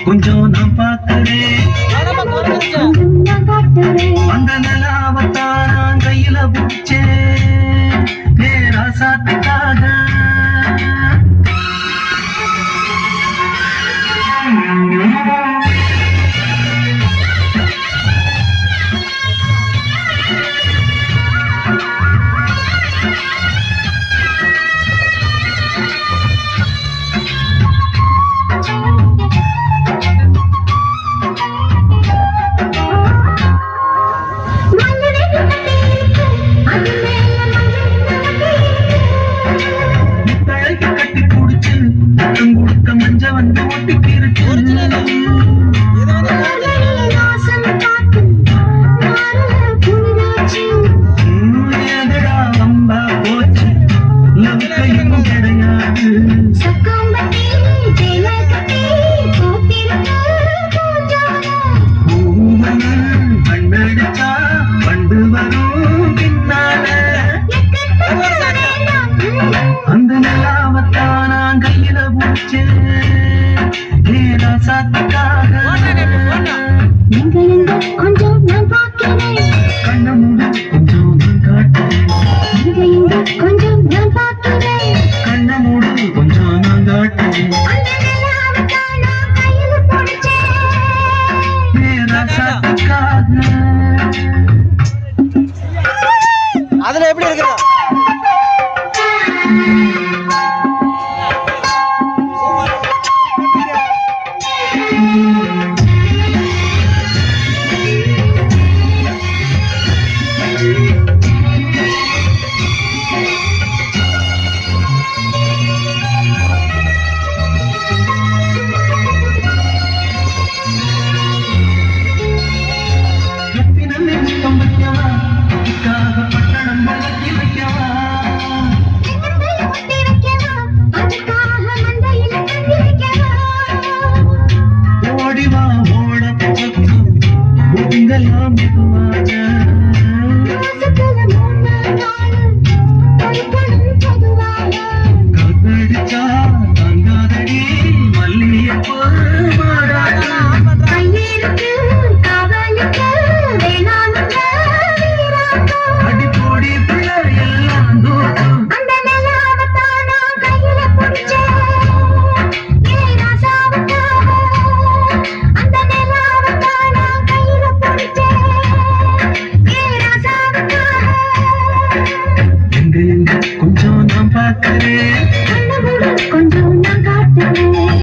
கொஞ்சம் நான் பார்க்கிறேன். அந்த நிலாவத்தான் நான் கையில பிடிச்சேன் பேராசாத்துக்காக. வந்து ஒட்டிக்கிருச்சு அம்பா போச்சு லவ்கையும் கிடையாது. பண்டடிச்சா பண்டு வரும் பின்னால அந்த நிலாவத்தான் நான் கையில பிடிச்சேன் சாத்துக்காக. கொஞ்சம் நான் பார்க்கிறேன், கண்ண மூடு கொஞ்சம் நான் காட்டுறேன். கொஞ்சம் நான் பார்க்கிறேன், கண்ண மூடு கொஞ்சம் நான் காட்டுறேன். சாத்துக்காக அதுல எப்படி இருக்கு? பட்டணம் வளர்த்தி வைக்கவா ஓடிவா ஓட முடிங்கெல்லாம் மெதுவாக கதடிச்சா தங்காதடி மல்லியப்போ அடிப்பொடி பிள்ளை எல்லாம் தூக்கும். எங்க கொஞ்சம் நான் பார்க்கிறேன்.